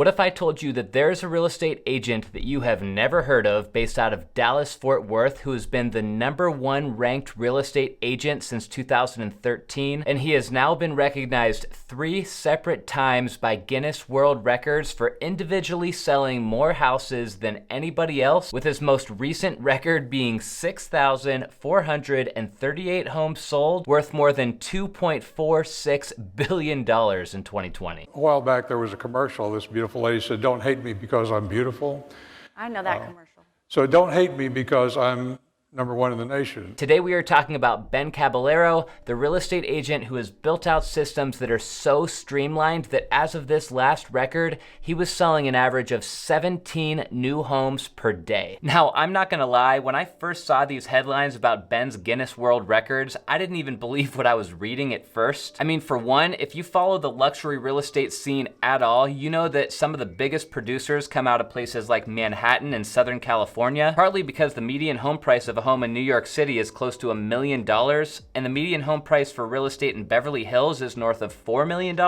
What if I told you that there's a real estate agent that you have never heard of based out of Dallas, Fort Worth, who has been the #1 ranked real estate agent since 2013, and he has now been recognized 3 separate times by Guinness World Records for individually selling more houses than anybody else, with his most recent record being 6,438 homes sold, worth more than $2.46 billion in 2020. A while back there was a commercial. This beautiful lady said, "Don't hate me because I'm beautiful." I know that commercial. So don't hate me because I'm #1 in the nation. Today we are talking about Ben Caballero, the real estate agent who has built out systems that are so streamlined that as of this last record, he was selling an average of 17 new homes per day. Now, I'm not gonna lie, when I first saw these headlines about Ben's Guinness World Records, I didn't even believe what I was reading at first. I mean, for one, if you follow the luxury real estate scene at all, you know that some of the biggest producers come out of places like Manhattan and Southern California, partly because the median home price of a home in New York City is close to $1 million, and the median home price for real estate in Beverly Hills is north of $4 million.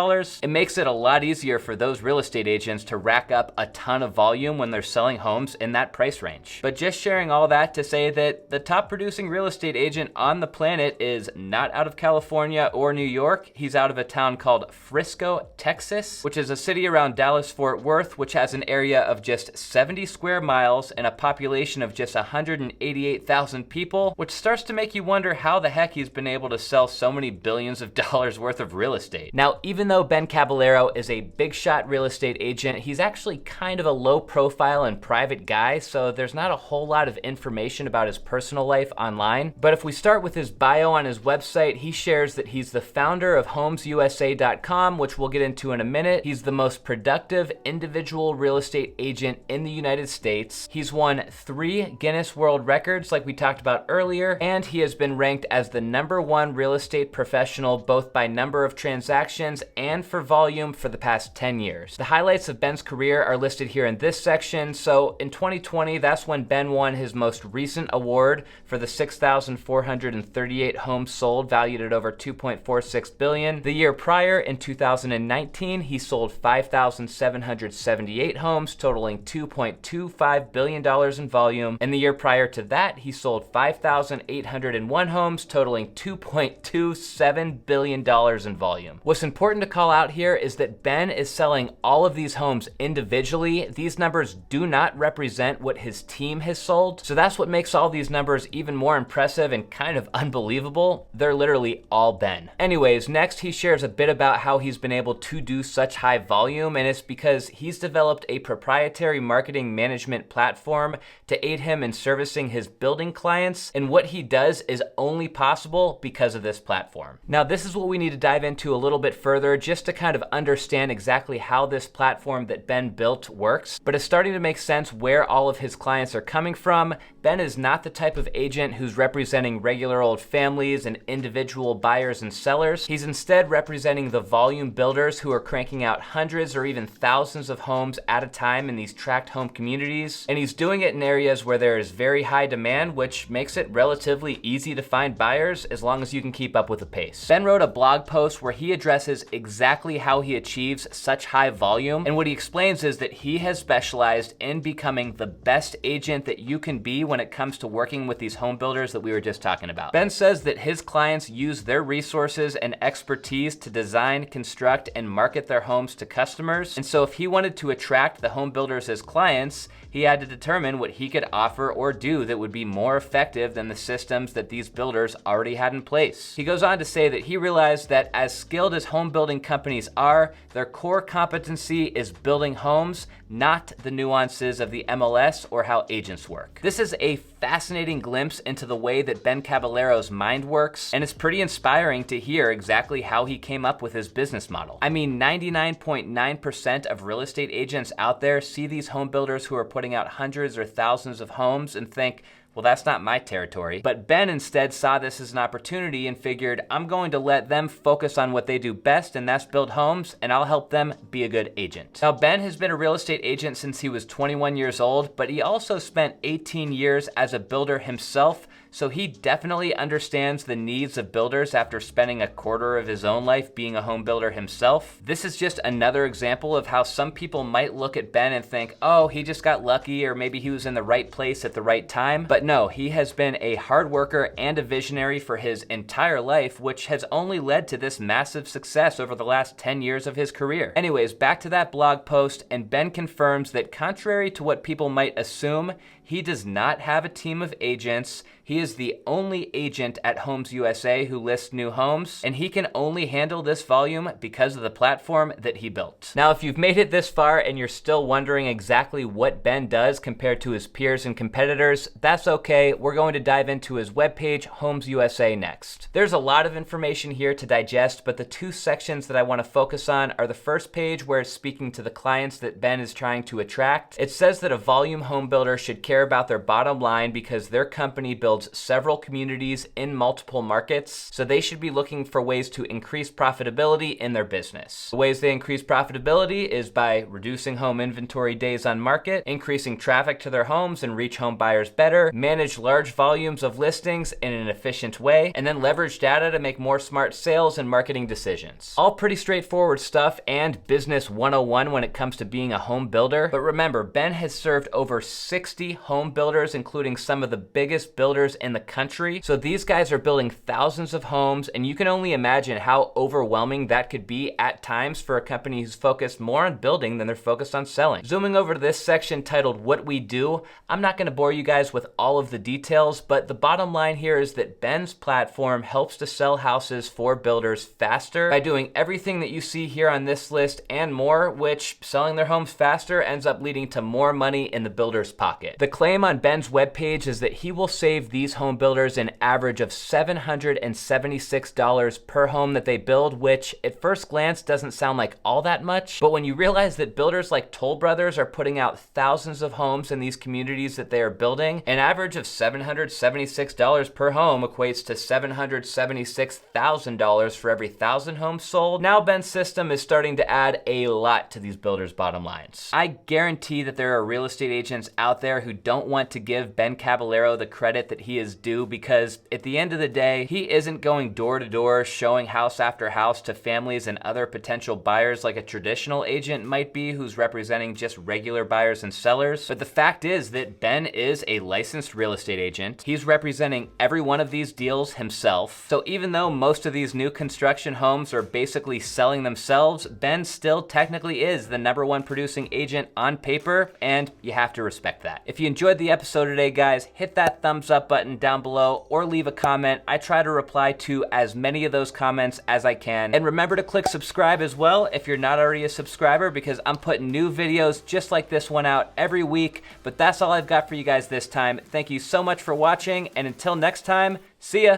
It makes it a lot easier for those real estate agents to rack up a ton of volume when they're selling homes in that price range. But just sharing all that to say that the top producing real estate agent on the planet is not out of California or New York. He's out of a town called Frisco, Texas, which is a city around Dallas-Fort Worth, which has an area of just 70 square miles and a population of just 188,000 people, which starts to make you wonder how the heck he's been able to sell so many billions of dollars worth of real estate. Now, even though Ben Caballero is a big shot real estate agent, he's actually kind of a low profile and private guy, so there's not a whole lot of information about his personal life online. But if we start with his bio on his website, he shares that he's the founder of HomesUSA.com, which we'll get into in a minute. He's the most productive individual real estate agent in the United States. He's won 3 Guinness World Records, like we talked about earlier, and he has been ranked as the #1 real estate professional both by number of transactions and for volume for the past 10 years. The highlights of Ben's career are listed here in this section. So in 2020, that's when Ben won his most recent award for the 6,438 homes sold, valued at over $2.46 billion. The year prior, in 2019, he sold 5,778 homes, totaling $2.25 billion in volume. And the year prior to that, he sold 5,801 homes, totaling $2.27 billion in volume. What's important to call out here is that Ben is selling all of these homes individually. These numbers do not represent what his team has sold, so that's what makes all these numbers even more impressive and kind of unbelievable. They're literally all Ben. Anyways, next he shares a bit about how he's been able to do such high volume, and it's because he's developed a proprietary marketing management platform to aid him in servicing his building clients, and what he does is only possible because of this platform. Now, this is what we need to dive into a little bit further just to kind of understand exactly how this platform that Ben built works, but it's starting to make sense where all of his clients are coming from. Ben is not the type of agent who's representing regular old families and individual buyers and sellers. He's instead representing the volume builders who are cranking out hundreds or even thousands of homes at a time in these tract home communities, and he's doing it in areas where there is very high demand, which makes it relatively easy to find buyers as long as you can keep up with the pace. Ben wrote a blog post where he addresses exactly how he achieves such high volume, and what he explains is that he has specialized in becoming the best agent that you can be when it comes to working with these home builders that we were just talking about. Ben says that his clients use their resources and expertise to design, construct, and market their homes to customers, and so if he wanted to attract the home builders as clients, he had to determine what he could offer or do that would be more effective than the systems that these builders already had in place. He goes on to say that he realized that as skilled as home building companies are, their core competency is building homes, not the nuances of the MLS or how agents work. This is a fascinating glimpse into the way that Ben Caballero's mind works, and it's pretty inspiring to hear exactly how he came up with his business model. I mean, 99.9% of real estate agents out there see these home builders who are putting out hundreds or thousands of homes and think, well, that's not my territory. But Ben instead saw this as an opportunity and figured, I'm going to let them focus on what they do best, and that's build homes, and I'll help them be a good agent. Now, Ben has been a real estate agent since he was 21 years old, but he also spent 18 years as a builder himself, so he definitely understands the needs of builders after spending a quarter of his own life being a home builder himself. This is just another example of how some people might look at Ben and think, oh, he just got lucky, or maybe he was in the right place at the right time. But no, he has been a hard worker and a visionary for his entire life, which has only led to this massive success over the last 10 years of his career. Anyways, back to that blog post, and Ben confirms that contrary to what people might assume, he does not have a team of agents. He is the only agent at Homes USA who lists new homes, and he can only handle this volume because of the platform that he built. Now, if you've made it this far and you're still wondering exactly what Ben does compared to his peers and competitors, that's okay. We're going to dive into his webpage, Homes USA, next. There's a lot of information here to digest, but the two sections that I want to focus on are the first page, where it's speaking to the clients that Ben is trying to attract. It says that a volume home builder should care about their bottom line because their company builds several communities in multiple markets, so they should be looking for ways to increase profitability in their business. The ways they increase profitability is by reducing home inventory days on market, increasing traffic to their homes and reach home buyers better, manage large volumes of listings in an efficient way, and then leverage data to make more smart sales and marketing decisions. All pretty straightforward stuff and business 101 when it comes to being a home builder. But remember, Ben has served over 60 home builders, including some of the biggest builders in the country. So these guys are building thousands of homes, and you can only imagine how overwhelming that could be at times for a company who's focused more on building than they're focused on selling. Zooming over to this section titled What We Do, I'm not going to bore you guys with all of the details, but the bottom line here is that Ben's platform helps to sell houses for builders faster by doing everything that you see here on this list and more, which selling their homes faster ends up leading to more money in the builder's pocket. The claim on Ben's webpage is that he will save these home builders an average of $776 per home that they build, which at first glance doesn't sound like all that much, but when you realize that builders like Toll Brothers are putting out thousands of homes in these communities that they are building, an average of $776 per home equates to $776,000 for every 1,000 homes sold. Now Ben's system is starting to add a lot to these builders' bottom lines. I guarantee that there are real estate agents out there who don't want to give Ben Caballero the credit that he is due, because at the end of the day, he isn't going door to door showing house after house to families and other potential buyers like a traditional agent might be, who's representing just regular buyers and sellers. But the fact is that Ben is a licensed real estate agent. He's representing every one of these deals himself. So even though most of these new construction homes are basically selling themselves, Ben still technically is the #1 producing agent on paper, and you have to respect that. If you enjoyed the episode today, guys, hit that thumbs up button down below or leave a comment. I try to reply to as many of those comments as I can. And remember to click subscribe as well if you're not already a subscriber, because I'm putting new videos just like this one out every week. But that's all I've got for you guys this time. Thank you so much for watching, and until next time, see ya.